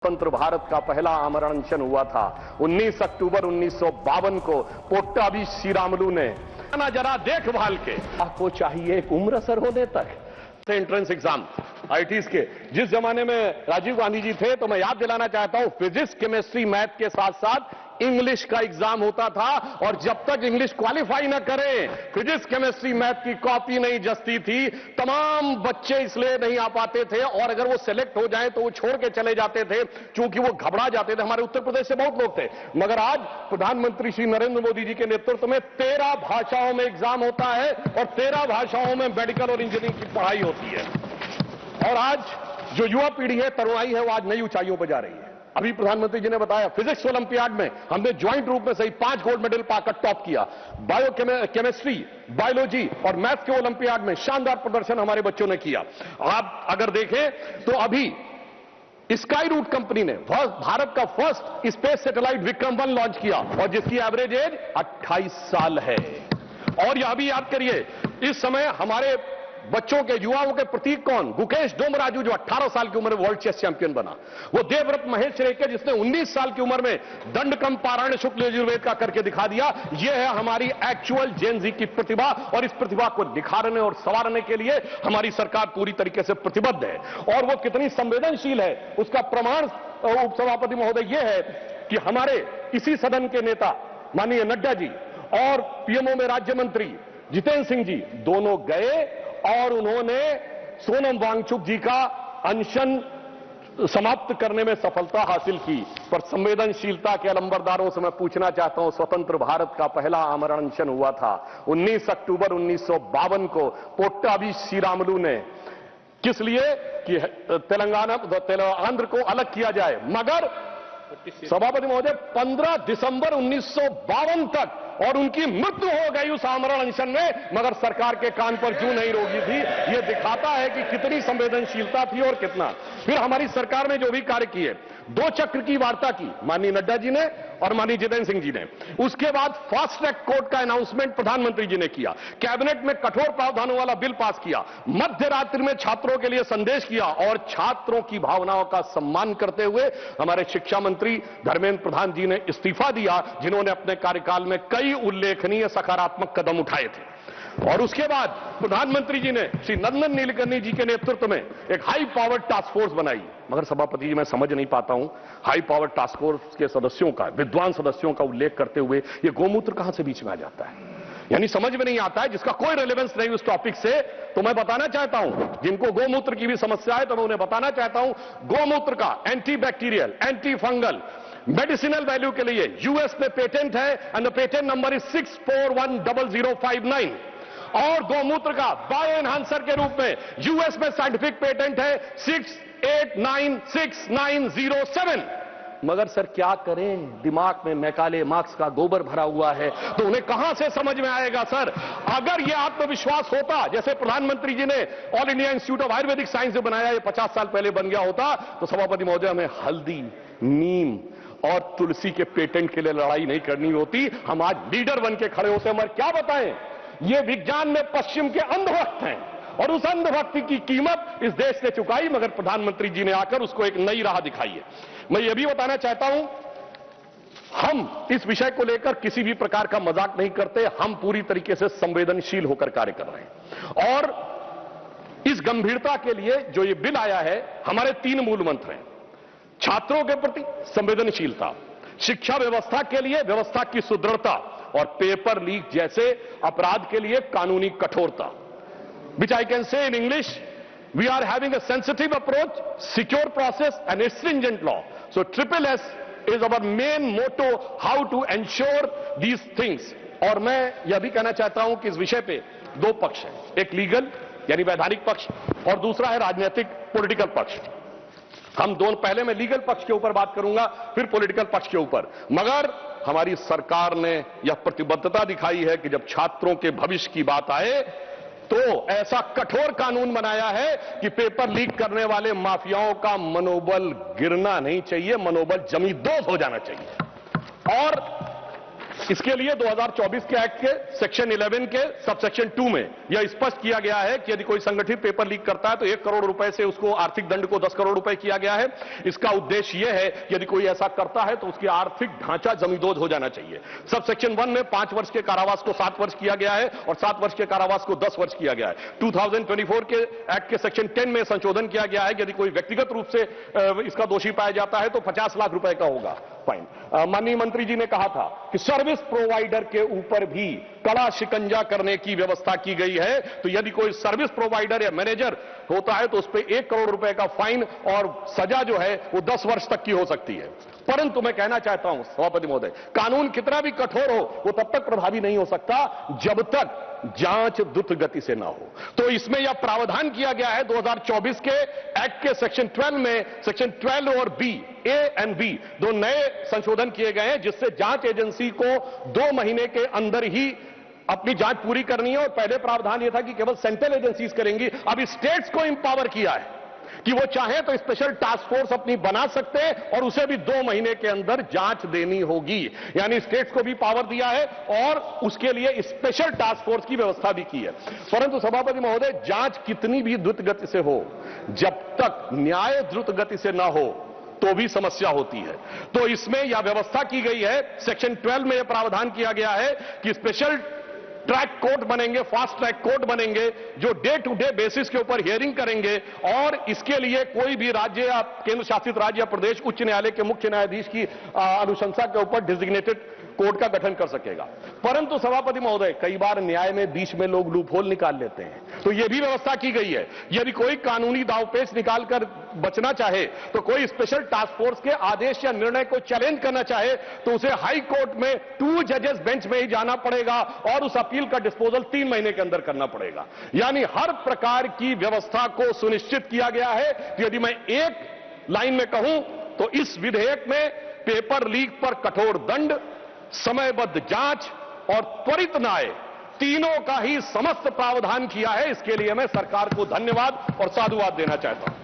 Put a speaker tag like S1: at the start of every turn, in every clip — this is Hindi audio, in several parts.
S1: स्वतंत्र भारत का पहला आमरण अनशन हुआ था 19 अक्टूबर 1952 को पोट्टाभी श्रीरामुलु ने जरा देखभाल के आपको चाहिए एक उम्र सर होने तक एंट्रेंस एग्जाम आईटीज के जिस जमाने में राजीव गांधी जी थे तो मैं याद दिलाना चाहता हूं फिजिक्स केमिस्ट्री मैथ के साथ साथ इंग्लिश का एग्जाम होता था और जब तक इंग्लिश क्वालिफाई न करें फिजिक्स केमिस्ट्री मैथ की कॉपी नहीं जचती थी तमाम बच्चे इसलिए नहीं आ पाते थे और अगर वो सिलेक्ट हो जाएं तो वो छोड़ के चले जाते थे क्योंकि वो घबरा जाते थे। हमारे उत्तर प्रदेश से बहुत लोग थे मगर आज प्रधानमंत्री श्री नरेंद्र मोदी जी के नेतृत्व में 13 भाषाओं में एग्जाम होता है और 13 भाषाओं में मेडिकल और इंजीनियरिंग की पढ़ाई होती है और आज जो युवा पीढ़ी है तरुणाई है वो आज नई ऊंचाइयों पर जा रही है। अभी प्रधानमंत्री जी ने बताया फिजिक्स ओलंपियाड में हमने ज्वाइंट रूप में सही 5 गोल्ड मेडल पाकर टॉप किया। केमिस्ट्री बायोलॉजी और मैथ के ओलंपियाड में शानदार प्रदर्शन हमारे बच्चों ने किया। आप अगर देखें तो अभी स्काई रूट कंपनी ने भारत का first space satellite Vikram 1 launch किया और जिसकी एवरेज एज 28 साल है। और यह भी याद करिए इस समय हमारे बच्चों के युवाओं के प्रतीक कौन गुकेश डोमराजू जो 18 साल की उम्र में वर्ल्ड चेस चैंपियन बना, वो देवव्रत महेश रेखे जिसने 19 साल की उम्र में दंडकम पारायण शुक्ल यजुर्वेद का करके दिखा दिया। यह है हमारी एक्चुअल जेनजी की प्रतिभा और इस प्रतिभा को निखारने और संवारने के लिए हमारी सरकार पूरी तरीके से प्रतिबद्ध है और वो कितनी संवेदनशील है उसका प्रमाण उपसभापति महोदय यह है कि हमारे इसी सदन के नेता माननीय नड्डा जी और पीएमओ में राज्य मंत्री जितेंद्र सिंह जी दोनों गए और उन्होंने सोनम वांगचुक जी का अनशन समाप्त करने में सफलता हासिल की। पर संवेदनशीलता के अलंबरदारों से मैं पूछना चाहता हूं स्वतंत्र भारत का पहला आमरण अनशन हुआ था 19 अक्टूबर 1952 को पोट्टाभी श्रीरामुलु ने किस लिए कि आंध्र को अलग किया जाए मगर सभापति महोदय 15 दिसंबर 1952 तक और उनकी मृत्यु हो गई उस आमरण अनशन में मगर सरकार के कान पर जूं नहीं रोकी थी। यह दिखाता है कि कितनी संवेदनशीलता थी और कितना। फिर हमारी सरकार ने जो भी कार्य किए 2 चक्र की वार्ता की माननीय नड्डा जी ने और माननीय जितेंद्र सिंह जी ने। उसके बाद फास्ट ट्रैक कोर्ट का अनाउंसमेंट प्रधानमंत्री जी ने किया, कैबिनेट में कठोर प्रावधानों वाला बिल पास किया, मध्य रात्रि में छात्रों के लिए संदेश किया और छात्रों की भावनाओं का सम्मान करते हुए हमारे शिक्षा मंत्री धर्मेंद्र प्रधान जी ने इस्तीफा दिया जिन्होंने अपने कार्यकाल में कई उल्लेखनीय सकारात्मक कदम उठाए थे। और उसके बाद प्रधानमंत्री जी ने श्री नंदन नीलकर्णी जी के नेतृत्व में एक हाई पावर टास्क फोर्स बनाई। मगर सभापति जी मैं समझ नहीं पाता हूं हाई पावर टास्क फोर्स के सदस्यों का विद्वान सदस्यों का उल्लेख करते हुए ये गोमूत्र कहां से बीच में आ जाता है, यानी समझ में नहीं आता है जिसका कोई रेलेवेंस नहीं उस टॉपिक से। तो मैं बताना चाहता हूं जिनको गोमूत्र की भी समस्या है तो मैं उन्हें बताना चाहता हूं गोमूत्र का anti bacterial anti fungal medicinal value के लिए यूएस में पेटेंट है and the patent number is 6410059 और गोमूत्र का बायो एनहांसर के रूप में यूएस में साइंटिफिक पेटेंट है 6896907। मगर सर क्या करें दिमाग में मैकाले मार्क्स का गोबर भरा हुआ है तो उन्हें कहां से समझ में आएगा सर। अगर यह आत्मविश्वास होता जैसे प्रधानमंत्री जी ने all India institute of Ayurvedic science जो बनाया ये 50 साल पहले बन गया होता तो सभापति महोदय हमें हल्दी नीम और तुलसी के पेटेंट के लिए लड़ाई नहीं करनी होती, हम आज लीडर बन के खड़े होते। मगर क्या बताएं ये विज्ञान में पश्चिम के अंधभक्त हैं और उस अंधभक्ति की कीमत इस देश ने चुकाई मगर प्रधानमंत्री जी ने आकर उसको एक नई राह दिखाई है। मैं ये भी बताना चाहता हूं हम इस विषय को लेकर किसी भी प्रकार का मजाक नहीं करते, हम पूरी तरीके से संवेदनशील होकर कार्य कर रहे हैं और इस गंभीरता के लिए जो ये बिल आया है हमारे 3 मूल मंत्र हैं। छात्रों के प्रति संवेदनशीलता, शिक्षा व्यवस्था के लिए व्यवस्था की सुदृढ़ता और पेपर लीक जैसे अपराध के लिए कानूनी कठोरता। Which I can say in English, we are having a sensitive approach, secure process and a stringent law. So triple S is our main motto how to ensure these things. और मैं यह भी कहना चाहता हूं कि इस विषय पे 2 पक्ष हैं, एक लीगल यानी वैधानिक पक्ष और दूसरा है राजनीतिक पॉलिटिकल पक्ष। हम दोनों पहले मैं लीगल पक्ष के ऊपर बात करूंगा फिर पॉलिटिकल पक्ष के ऊपर। मगर हमारी सरकार ने यह प्रतिबद्धता दिखाई है कि जब छात्रों के भविष्य की बात आए तो ऐसा कठोर कानून बनाया है कि पेपर लीक करने वाले माफियाओं का मनोबल गिरना नहीं चाहिए, मनोबल जमींदोज हो जाना चाहिए। और इसके लिए 2024 के एक्ट के सेक्शन 11 के सबसेक्शन 2 में यह स्पष्ट किया गया है कि यदि कोई संगठित पेपर लीक करता है तो 1 करोड़ रुपए से उसको आर्थिक दंड को 10 करोड़ रुपए किया गया है। इसका उद्देश्य यह है कि यदि कोई ऐसा करता है तो उसकी आर्थिक ढांचा जमींदोज हो जाना चाहिए। सबसेक्शन 1 में 5 वर्ष के कारावास को 7 वर्ष किया गया है और 7 वर्ष के कारावास को 10 वर्ष किया गया है। 2024 के एक्ट के सेक्शन 10 में संशोधन किया गया है कि यदि कोई व्यक्तिगत रूप से इसका दोषी पाया जाता है तो 50 लाख रुपए का होगा फाइन। माननीय मंत्री जी ने कहा था कि सर्विस प्रोवाइडर के ऊपर भी कड़ा शिकंजा करने की व्यवस्था की गई है, तो यदि कोई सर्विस प्रोवाइडर या मैनेजर होता है तो उस पर 1 करोड़ रुपए का फाइन और सजा जो है वो 10 वर्ष तक की हो सकती है। परंतु मैं कहना चाहता हूं सभापति महोदय, कानून कितना भी कठोर हो वो तब तक प्रभावी नहीं हो सकता जब तक जांच द्रुत गति से ना हो। तो इसमें यह प्रावधान किया गया है 2024 के एक्ट के सेक्शन 12 में, सेक्शन 12 और बी, ए एंड बी, दो नए संशोधन किए गए हैं जिससे जांच एजेंसी को 2 महीने के अंदर ही अपनी जांच पूरी करनी है। और पहले प्रावधान यह था कि केवल सेंट्रल एजेंसीज करेंगी, अब स्टेट्स को इंपावर किया है कि वो चाहे तो स्पेशल टास्क फोर्स अपनी बना सकते हैं और उसे भी 2 महीने के अंदर जांच देनी होगी। यानी स्टेट्स को भी पावर दिया है और उसके लिए स्पेशल टास्क फोर्स की व्यवस्था भी की है। परंतु सभापति महोदय, जांच कितनी भी द्रुत गति से हो, जब तक न्याय द्रुत गति से ना हो तो भी समस्या होती है। तो इसमें यह व्यवस्था की गई है, सेक्शन 12 में यह प्रावधान किया गया है कि स्पेशल ट्रैक कोर्ट बनेंगे, फास्ट ट्रैक कोर्ट बनेंगे जो डे टू डे बेसिस के ऊपर हियरिंग करेंगे और इसके लिए कोई भी राज्य या केंद्र शासित राज्य या प्रदेश उच्च न्यायालय के मुख्य न्यायाधीश की अनुशंसा के ऊपर डिजिग्नेटेड कोर्ट का गठन कर सकेगा। परंतु सभापति महोदय, कई बार न्याय में बीच में लोग लूपहोल निकाल लेते हैं, तो यह भी व्यवस्था की गई है यदि कोई कानूनी दांवपेच निकालकर बचना चाहे तो कोई स्पेशल टास्क फोर्स के आदेश या निर्णय को चैलेंज करना चाहे तो उसे हाई कोर्ट में 2 जजेस बेंच में ही जाना पड़ेगा और उस अपील का डिस्पोजल 3 महीने के अंदर करना पड़ेगा। यानी हर प्रकार की व्यवस्था को सुनिश्चित किया गया है कि यदि मैं एक लाइन में कहूं तो इस विधेयक में पेपर लीक पर कठोर दंड, समयबद्ध जांच और त्वरित न्याय, तीनों का ही समस्त प्रावधान किया है। इसके लिए मैं सरकार को धन्यवाद और साधुवाद देना चाहता हूं।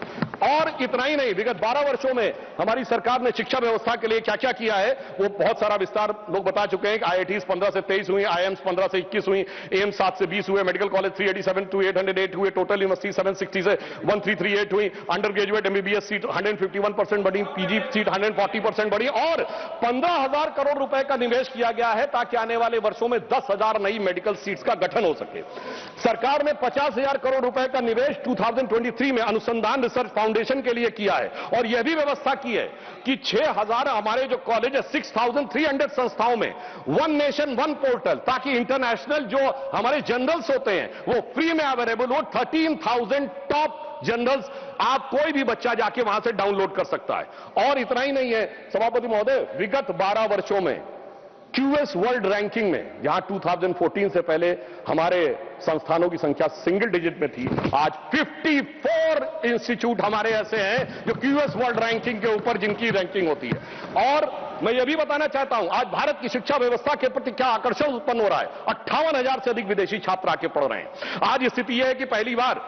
S1: और इतना ही नहीं, विगत 12 वर्षों में हमारी सरकार ने शिक्षा व्यवस्था के लिए क्या क्या किया है वो बहुत सारा विस्तार लोग बता चुके हैं कि आईआईटीज 15 से 23 हुई, आईएम्स 15 से 21 हुई, एम्स 7 से 20 हुए, मेडिकल कॉलेज 387 to 808 हुए, टोटल यूनिवर्सिटी 760 से 1338 हुई, अंडर ग्रेजुएट एमबीबीएस सीट 151% बढ़ी, पीजी सीट 140% बढ़ी और 15,000 करोड़ रुपए का निवेश किया गया है ताकि आने वाले वर्षों में 10,000 नई मेडिकल सीट्स का गठन हो सके। सरकार ने 50,000 करोड़ रुपए का निवेश 2023 में अनुसंधान रिसर्च फाउंडेशन के लिए किया है और यह भी व्यवस्था की है कि 6,000 हमारे जो कॉलेज है 6,300 संस्थाओं में 1 नेशन 1 पोर्टल, ताकि इंटरनेशनल जो हमारे जर्नल्स होते हैं वो फ्री में अवेलेबल हो। 13,000 टॉप जर्नल्स आप कोई भी बच्चा जाके वहां से डाउनलोड कर सकता है। और इतना ही नहीं है सभापति महोदय, विगत 12 वर्षों में क्यूएस वर्ल्ड रैंकिंग में, जहां 2014 से पहले हमारे संस्थानों की संख्या सिंगल डिजिट में थी, आज 54 इंस्टीट्यूट हमारे ऐसे हैं जो क्यूएस वर्ल्ड रैंकिंग के ऊपर जिनकी रैंकिंग होती है। और मैं यह भी बताना चाहता हूं, आज भारत की शिक्षा व्यवस्था के प्रति क्या आकर्षण उत्पन्न हो रहा है। 58,000 से अधिक विदेशी छात्र आके पढ़ रहे हैं। आज स्थिति यह है कि पहली बार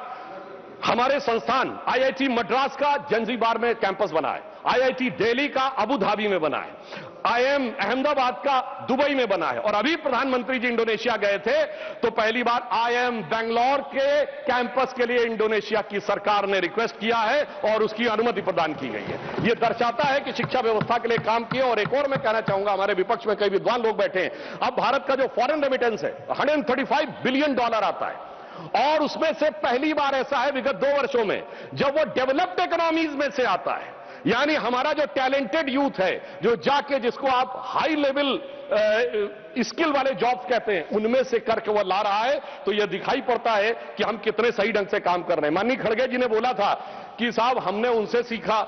S1: हमारे संस्थान आईआईटी मद्रास का जंजीबार में कैंपस बना है, आईआईटी दिल्ली का अबू धाबी में बना है, आईएम अहमदाबाद का दुबई में बना है और अभी प्रधानमंत्री जी इंडोनेशिया गए थे तो पहली बार आईएम बेंगलोर के कैंपस के लिए इंडोनेशिया की सरकार ने रिक्वेस्ट किया है और उसकी अनुमति प्रदान की गई है। यह दर्शाता है कि शिक्षा व्यवस्था के लिए काम किए। और एक और मैं कहना चाहूंगा, हमारे विपक्ष में कई विद्वान लोग बैठे हैं, अब भारत का जो फॉरेन रेमिटेंस है $135 बिलियन आता है और उसमें से पहली बार ऐसा है विगत 2 वर्षों में जब वो डेवलप्ड इकोनॉमीज में से आता है। यानी हमारा जो टैलेंटेड यूथ है जो जाके, जिसको आप हाई लेवल स्किल वाले जॉब्स कहते हैं, उनमें से करके वो ला रहा है। तो यह दिखाई पड़ता है कि हम कितने सही ढंग से काम कर रहे हैं। माननीय खड़गे जी ने बोला था कि साहब हमने उनसे सीखा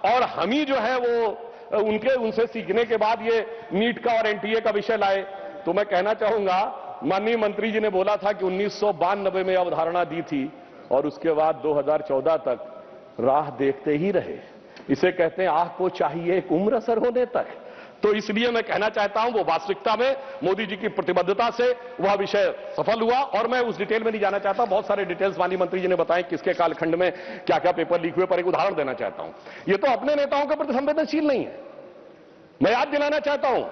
S1: और हम ही जो है वो उनसे सीखने के बाद ये नीट का और एनटीए का विषय लाए। तो मैं कहना चाहूंगा, माननीय मंत्री जी ने बोला था कि 1992 में अवधारणा दी थी और उसके बाद 2014 तक राह देखते ही रहे। इसे कहते हैं आंख को चाहिए एक उम्र असर होने तक। तो इसलिए मैं कहना चाहता हूं वो वास्तविकता में मोदी जी की प्रतिबद्धता से वह विषय सफल हुआ। और मैं उस डिटेल में नहीं जाना चाहता, बहुत सारे डिटेल्स माननीय मंत्री जी ने बताए किसके कालखंड में क्या क्या पेपर लीक हुए, पर एक उदाहरण देना चाहता हूं। ये तो अपने नेताओं के प्रति संवेदनशील नहीं है। मैं याद दिलाना चाहता हूं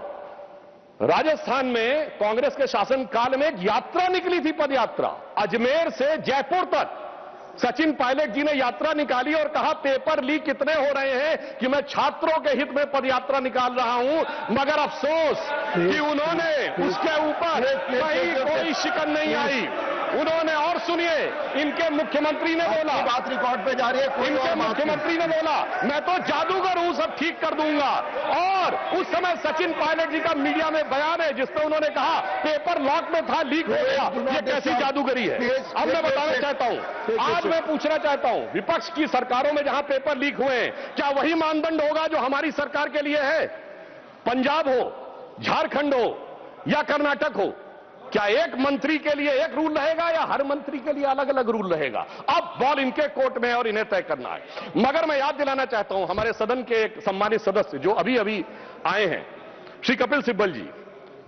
S1: राजस्थान में कांग्रेस के शासनकाल में एक यात्रा निकली थी, पदयात्रा, अजमेर से जयपुर तक। सचिन पायलट जी ने यात्रा निकाली और कहा पेपर लीक इतने हो रहे हैं कि मैं छात्रों के हित में पदयात्रा निकाल रहा हूं, मगर अफसोस कि उन्होंने उसके ऊपर कोई शिकन नहीं आई। उन्होंने, और सुनिए, इनके मुख्यमंत्री ने बोला,
S2: बात रिकॉर्ड पे जा रही है,
S1: इनके मुख्यमंत्री ने बोला मैं तो जादूगर हूं, सब ठीक कर दूंगा। और उस समय सचिन पायलट जी का मीडिया में बयान है जिसमें उन्होंने कहा पेपर लॉक में था, लीक हो गया। ये कैसी जादूगरी है? अब मैं बताना चाहता हूं, आज मैं पूछना चाहता हूं, विपक्ष की सरकारों में जहां पेपर लीक हुए हैं, क्या वही मानदंड होगा जो हमारी सरकार के लिए है? पंजाब हो, झारखंड हो या कर्नाटक हो, क्या एक मंत्री के लिए एक रूल रहेगा या हर मंत्री के लिए अलग अलग रूल रहेगा? अब बॉल इनके कोर्ट में है और इन्हें तय करना है। मगर मैं याद दिलाना चाहता हूं, हमारे सदन के एक सम्मानित सदस्य जो अभी अभी आए हैं, श्री कपिल सिब्बल जी,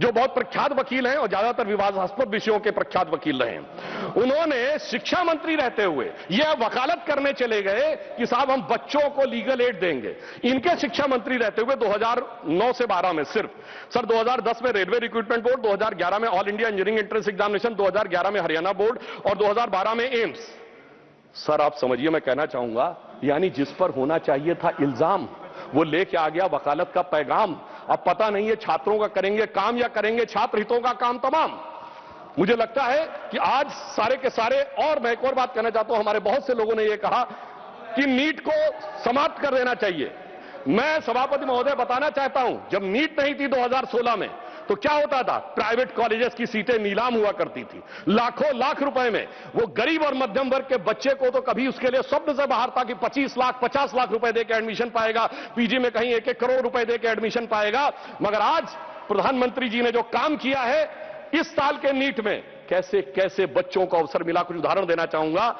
S1: जो बहुत प्रख्यात वकील हैं और ज्यादातर विवादास्पद विषयों के प्रख्यात वकील रहे हैं, उन्होंने शिक्षा मंत्री रहते हुए यह वकालत करने चले गए कि साहब हम बच्चों को लीगल एड देंगे। इनके शिक्षा मंत्री रहते हुए 2009 से 12 में सिर्फ, सर 2010 में रेलवे रिक्रूटमेंट बोर्ड, 2011 में all India engineering entrance examination, 2011 में हरियाणा बोर्ड और 2012 में एम्स। सर आप समझिए, मैं कहना चाहूंगा, यानी जिस पर होना चाहिए था इल्जाम, वो लेके आ गया वकालत का पैगाम। अब पता नहीं है छात्रों का करेंगे काम या करेंगे छात्र हितों का काम तमाम। मुझे लगता है कि आज सारे के सारे, और मैं एक और बात कहना चाहता हूं, हमारे बहुत से लोगों ने यह कहा कि नीट को समाप्त कर देना चाहिए। मैं सभापति महोदय बताना चाहता हूं, जब नीट नहीं थी 2016 में, तो क्या होता था? प्राइवेट कॉलेजेस की सीटें नीलाम हुआ करती थी, लाखों लाख रुपए में। वो गरीब और मध्यम वर्ग के बच्चे को तो कभी उसके लिए स्वप्न से बाहर था कि 25 लाख 50 लाख रुपए देकर एडमिशन पाएगा, पीजी में कहीं 1-1 करोड़ रुपए देकर एडमिशन पाएगा। मगर आज प्रधानमंत्री जी ने जो काम किया है इस साल के नीट में, कैसे कैसे बच्चों को अवसर मिला। कुछ उदाहरण देना चाहूंगा।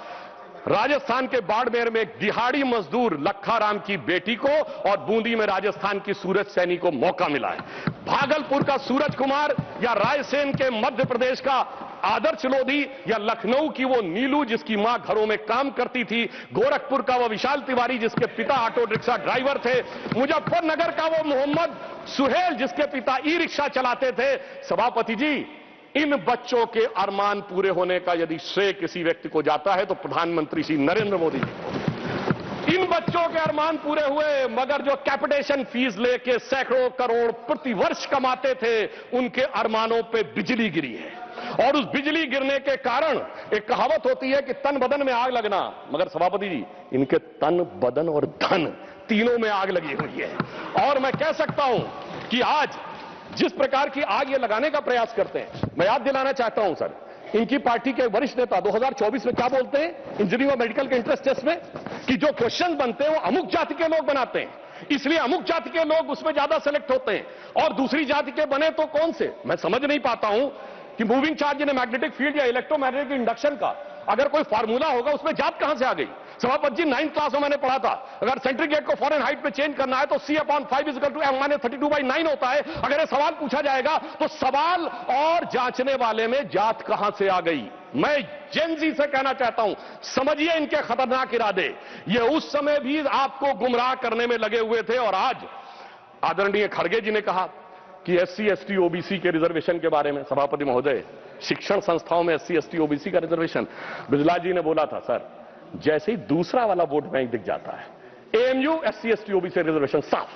S1: राजस्थान के बाड़मेर में एक दिहाड़ी मजदूर लखाराम की बेटी को और बूंदी में राजस्थान की सूरज सैनी को मौका मिला है। भागलपुर का सूरज कुमार या रायसेन के मध्य प्रदेश का आदर्श लोधी या लखनऊ की वो नीलू जिसकी मां घरों में काम करती थी, गोरखपुर का वो विशाल तिवारी जिसके पिता ऑटो रिक्शा ड्राइवर थे, मुजफ्फरनगर का वो मोहम्मद सुहेल जिसके पिता ई रिक्शा चलाते थे। सभापति जी, इन बच्चों के अरमान पूरे होने का यदि श्रेय किसी व्यक्ति को जाता है तो प्रधानमंत्री श्री नरेंद्र मोदी जी को। इन बच्चों के अरमान पूरे हुए, मगर जो कैपिटेशन फीस लेके सैकड़ों करोड़ प्रति वर्ष कमाते थे, उनके अरमानों पे बिजली गिरी है। और उस बिजली गिरने के कारण एक कहावत होती है कि तन बदन में आग लगना, मगर सभापति जी इनके तन बदन और धन तीनों में आग लगी हुई है। और मैं कह सकता हूं कि आज जिस प्रकार की आग ये लगाने का प्रयास करते हैं, मैं याद दिलाना चाहता हूं सर, इनकी पार्टी के वरिष्ठ नेता 2024 में क्या बोलते हैं इंजीनियरिंग और मेडिकल के इंट्रेंस टेस्ट में, कि जो क्वेश्चन बनते हैं वो अमुक जाति के लोग बनाते हैं, इसलिए अमुक जाति के लोग उसमें ज्यादा सेलेक्ट होते हैं और दूसरी जाति के बने तो कौन से। मैं समझ नहीं पाता हूं कि moving charge in magnetic field या इलेक्ट्रोमैग्नेटिक इंडक्शन का अगर कोई फार्मूला होगा उसमें जात कहां से आ गई। सभापति जी 9th क्लास में मैंने पढ़ा था, अगर सेंट्रीग्रेड को फॉरेन हाइट में चेंज करना है तो C/5 = M-32/9 होता है। अगर ये सवाल पूछा जाएगा तो सवाल और जांचने वाले में जात कहां से आ गई। मैं जेनजी से कहना चाहता हूं, समझिए इनके खतरनाक इरादे। ये उस समय भी आपको गुमराह करने में लगे हुए थे और आज आदरणीय खड़गे जी ने कहा कि SC ST OBC के रिजर्वेशन के बारे में। सभापति महोदय, शिक्षण संस्थाओं में SC ST OBC का रिजर्वेशन, बिजला जी ने बोला था सर, जैसे ही दूसरा वाला वोट बैंक दिख जाता है, AMU SC ST OBC reservation साफ,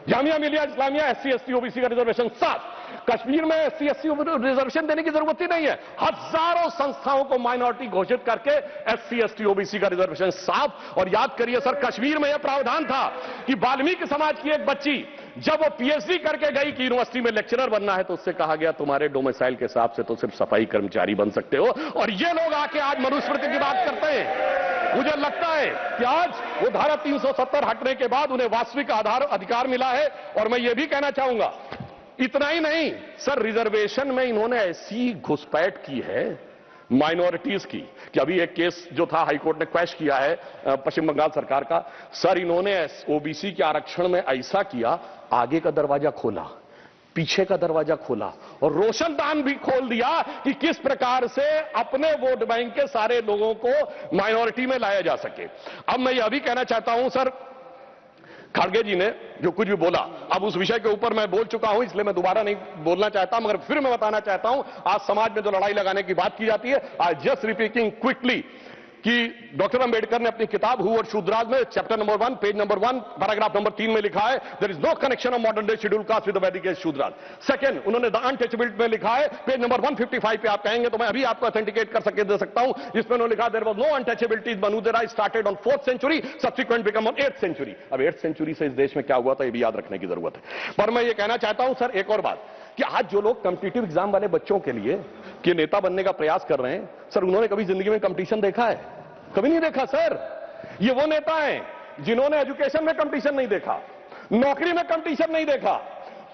S1: Jamia Millia Islamia SC ST OBC का रिजर्वेशन साफ, कश्मीर में SC ST रिजर्वेशन देने की जरूरत ही नहीं है। हजारों संस्थाओं को माइनॉरिटी घोषित करके SC ST OBC का रिजर्वेशन साफ। और याद करिए सर, कश्मीर में यह प्रावधान था कि वाल्मीकि समाज की एक बच्ची जब वो PhD करके गई कि यूनिवर्सिटी में लेक्चरर बनना है तो उससे कहा गया तुम्हारे डोमिसाइल के हिसाब से तो सिर्फ सफाई कर्मचारी बन सकते हो। और ये लोग आके आज मनुस्मृति की बात करते हैं। मुझे लगता है कि आज वो धारा 370 हटने के बाद उन्हें वास्तविक अधिकार मिला है। और मैं ये भी कहना चाहूंगा, इतना ही नहीं सर, रिजर्वेशन में इन्होंने ऐसी घुसपैठ की है माइनॉरिटीज की कि अभी एक केस जो था हाईकोर्ट ने क्वैश किया है पश्चिम बंगाल सरकार का। सर इन्होंने OBC के आरक्षण में ऐसा किया, आगे का दरवाजा खोला, पीछे का दरवाजा खोला और रोशनदान भी खोल दिया कि किस प्रकार से अपने वोट बैंक के सारे लोगों को माइनॉरिटी में लाया जा सके। अब मैं यह भी कहना चाहता हूं सर, खड़गे जी ने जो कुछ भी बोला, अब उस विषय के ऊपर मैं बोल चुका हूं, इसलिए मैं दोबारा नहीं बोलना चाहता, मगर फिर मैं बताना चाहता हूं, आज समाज में जो लड़ाई लगाने की बात की जाती है, आई जस्ट रिपीटिंग क्विकली कि डॉक्टर अंबेडकर ने अपनी किताब हु और शूद्राज में chapter number 1 page number 1 paragraph number 3 में लिखा है, there is no connection of modern day schedule caste with the Vedic age Shudras. Second, उन्होंने द अनटचेबिलिटी में लिखा है, पेज नंबर 155 पे आप कहेंगे तो मैं अभी आपको ऑथेंटिकेट कर सके दे सकता हूं, जिसमें उन्होंने लिखा देयर वाज नो अनटचेबिलिटी, मनुदेरा started on 4th century, subsequent become on 8th century. अब 8th सेंचुरी से इस देश में क्या हुआ था, ये भी याद रखने की जरूरत है। पर मैं ये कहना चाहता हूं सर, एक और बात, कि आज जो लोग कॉम्पिटिटिव एग्जाम वाले बच्चों के लिए कि नेता बनने का प्रयास कर रहे हैं, सर उन्होंने कभी जिंदगी में कंपटीशन देखा है? कभी नहीं देखा सर। ये वो नेता हैं जिन्होंने एजुकेशन में कंपटीशन नहीं देखा, नौकरी में कंपटीशन नहीं देखा,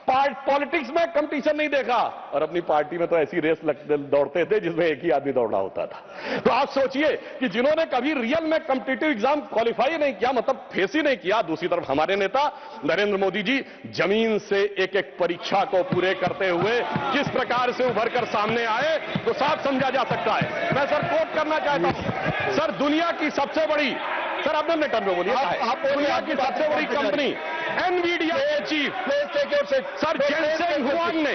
S1: पॉलिटिक्स में कंपटीशन नहीं देखा, और अपनी पार्टी में तो ऐसी रेस दौड़ते थे जिसमें एक ही आदमी दौड़ना होता था। तो आप सोचिए कि जिन्होंने कभी रियल में कॉम्पिटिटिव एग्जाम क्वालिफाई नहीं किया, मतलब फेस ही नहीं किया। दूसरी तरफ हमारे नेता नरेंद्र मोदी जी जमीन से एक एक परीक्षा को पूरे करते हुए किस प्रकार से उभर कर सामने आए, तो साफ समझा जा सकता है। मैं सर कोट करना चाहता हूं, सर दुनिया की सबसे बड़ी, सर आप अपने टर्न में बोलिए, दुनिया की सबसे बड़ी कंपनी एनवीडिया के चीफ सर जेनसेन हुआंग ने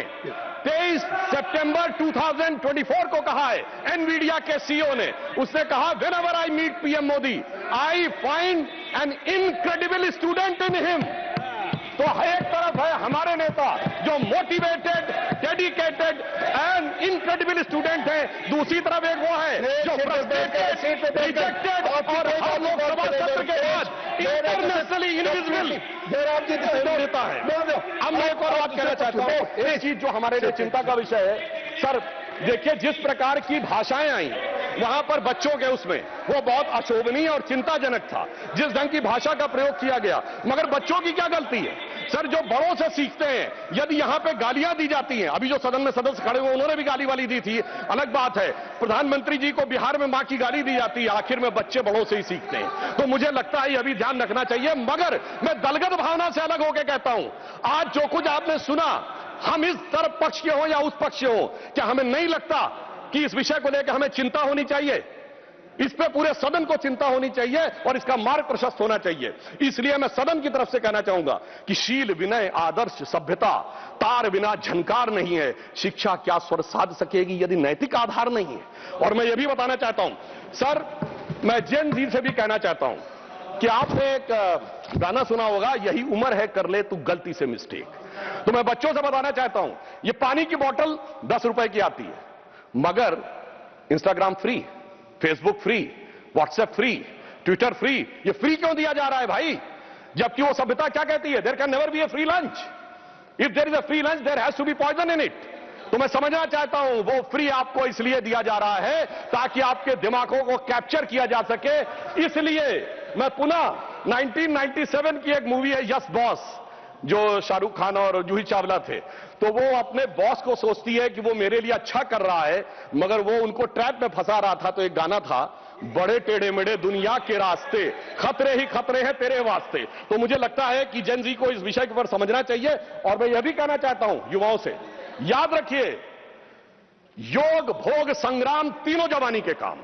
S1: 23 सितंबर 2024 को कहा है, एनवीडिया के सीईओ ने, उसने कहा whenever I meet PM Modi I find an incredible student in him. तो एक तरफ है हमारे नेता जो motivated, dedicated and incredible student है, दूसरी तरफ एक वो है जो फ्रस्ट्रेटेड, रिजेक्टेड और हर लोकसभा सत्र के बाद इंटरनेशनली इनविजिबल नेता है। अब मैं एक और बात कहना चाहता हूं, एक चीज जो हमारे लिए चिंता का विषय है सर, देखिए जिस प्रकार की भाषाएं आई वहां पर बच्चों के उसमें, वो बहुत अशोभनीय और चिंताजनक था, जिस ढंग की भाषा का प्रयोग किया गया। मगर बच्चों की क्या गलती है सर, जो बड़ों से सीखते हैं। यदि यहां पे गालियां दी जाती हैं, अभी जो सदन में सदस्य खड़े हुए उन्होंने भी गाली वाली दी थी, अलग बात है। प्रधानमंत्री जी को बिहार में मां की गाली दी जाती है, आखिर में बच्चे बड़ों से ही सीखते हैं। तो मुझे लगता है ये अभी ध्यान रखना चाहिए। मगर मैं दलगत भावना से अलग होकर कहता हूं, आज जो कुछ आपने सुना, हम इस तरफ पक्ष के हों या उस पक्ष के हों, क्या हमें नहीं लगता कि इस विषय को लेकर हमें चिंता होनी चाहिए? इस पे पूरे सदन को चिंता होनी चाहिए और इसका मार्ग प्रशस्त होना चाहिए। इसलिए मैं सदन की तरफ से कहना चाहूंगा कि शील, विनय, आदर्श, सभ्यता तार बिना झनकार नहीं है। शिक्षा क्या स्वर साध सकेगी यदि नैतिक आधार नहीं है? और मैं यह भी बताना चाहता हूं सर, मैं जेन जी से भी कहना चाहता हूं कि आपने एक गाना सुना होगा, यही उम्र है कर ले तू गलती से मिस्टेक। तो मैं बच्चों से बताना चाहता हूं, ये पानी की बोतल 10 रुपए की आती है, मगर Instagram free, Facebook free, WhatsApp free, Twitter free, ये फ्री क्यों दिया जा रहा है भाई? जबकि वो सभ्यता क्या कहती है, there can never be a free lunch, if there is a free lunch there has to be poison in it. तो मैं समझना चाहता हूं, वो फ्री आपको इसलिए दिया जा रहा है ताकि आपके दिमागों को कैप्चर किया जा सके। इसलिए मैं पुनः 1997 की एक मूवी है यस बॉस, जो शाहरुख खान और जूही चावला थे, तो वो अपने बॉस को सोचती है कि वो मेरे लिए अच्छा कर रहा है, मगर वो उनको ट्रैप में फंसा रहा था। तो एक गाना था, बड़े टेढ़े मेढ़े दुनिया के रास्ते, खतरे ही खतरे हैं तेरे वास्ते। तो मुझे लगता है कि जेन जी को इस विषय के ऊपर समझना चाहिए। और मैं यह भी कहना चाहता हूं युवाओं से, याद रखिए योग, भोग, संग्राम तीनों जवानी के काम।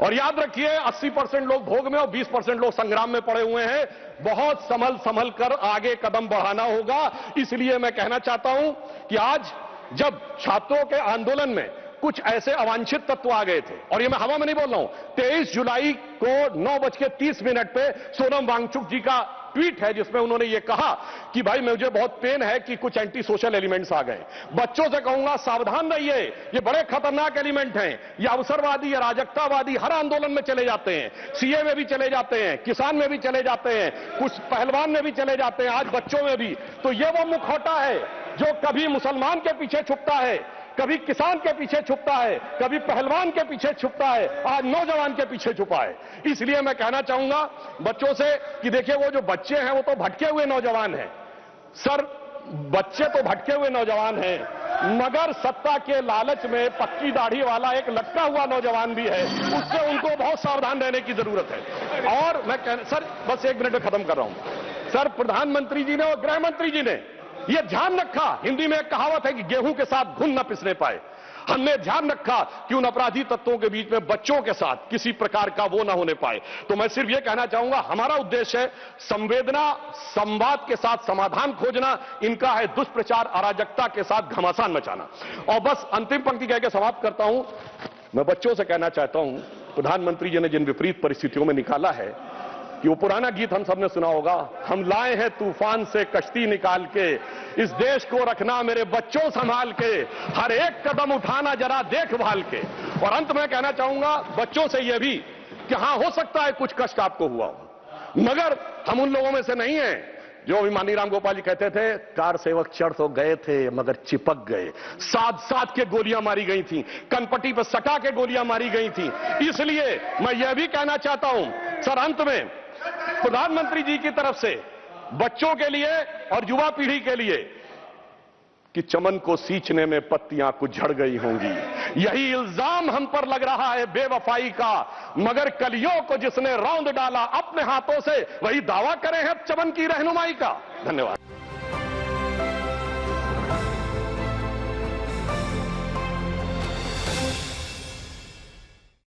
S1: और याद रखिए 80% लोग भोग में और 20% लोग संग्राम में पड़े हुए हैं। बहुत संभल कर आगे कदम बढ़ाना होगा। इसलिए मैं कहना चाहता हूं कि आज जब छात्रों के आंदोलन में कुछ ऐसे अवांछित तत्व आ गए थे, और ये मैं हवा में नहीं बोल रहा हूं, 23 जुलाई को 9:30 पे सोनम वांगचुक जी का ट्वीट है जिसमें उन्होंने ये कहा कि भाई मुझे बहुत पेन है कि कुछ एंटी सोशल एलिमेंट्स आ गए। बच्चों से कहूंगा सावधान रहिए, ये बड़े खतरनाक एलिमेंट हैं। ये अवसरवादी, अराजकतावादी हर आंदोलन में चले जाते हैं, सीए में भी चले जाते हैं, किसान में भी चले जाते हैं, कुछ पहलवान में भी चले जाते हैं, आज बच्चों में भी। तो ये वो मुखौटा है जो कभी मुसलमान के पीछे छुपता है, कभी किसान के पीछे छुपता है, कभी पहलवान के पीछे छुपता है, आज नौजवान के पीछे छुपा है। इसलिए मैं कहना चाहूंगा बच्चों से कि देखिए वो जो बच्चे हैं वो तो भटके हुए नौजवान हैं सर, बच्चे तो भटके हुए नौजवान हैं, मगर सत्ता के लालच में पक्की दाढ़ी वाला एक लटका हुआ नौजवान भी है, उससे उनको बहुत सावधान रहने की जरूरत है। और मैं सर बस 1 मिनट में खत्म कर रहा हूं सर, प्रधानमंत्री जी ने और गृह मंत्री जी ने यह ध्यान रखा, हिंदी में एक कहावत है कि गेहूं के साथ घुन न पिसने पाए। हमने ध्यान रखा कि उन अपराधी तत्वों के बीच में बच्चों के साथ किसी प्रकार का वो ना होने पाए। तो मैं सिर्फ ये कहना चाहूंगा, हमारा उद्देश्य है संवेदना, संवाद के साथ समाधान खोजना, इनका है दुष्प्रचार, अराजकता के साथ घमासान मचाना। और बस अंतिम पंक्ति कह के समाप्त करता हूं। मैं बच्चों से कहना चाहता हूं, प्रधानमंत्री जी ने जिन विपरीत परिस्थितियों में निकाला है, कि वो पुराना गीत हम सबने सुना होगा, हम लाए हैं तूफान से कश्ती निकाल के, इस देश को रखना मेरे बच्चों संभाल के, हर एक कदम उठाना जरा देखभाल के। और अंत में कहना चाहूंगा बच्चों से यह भी कि हां, हो सकता है कुछ कष्ट आपको हुआ हो, मगर हम उन लोगों में से नहीं हैं जो अभिमानी राम गोपाल जी कहते थे, कार सेवक चढ़ तो गए थे मगर चिपक गए, साथ साथ के गोलियां मारी गई थी, कनपट्टी पर सटा के गोलियां मारी गई थी। इसलिए मैं यह भी कहना चाहता हूं सर, अंत में प्रधानमंत्री जी की तरफ से बच्चों के लिए और युवा पीढ़ी के लिए कि चमन को सींचने में पत्तियां कुछ झड़ गई होंगी, यही इल्जाम हम पर लग रहा है बेवफाई का, मगर कलियों को जिसने रौंद डाला अपने हाथों से, वही दावा करे है चमन की रहनुमाई का। धन्यवाद।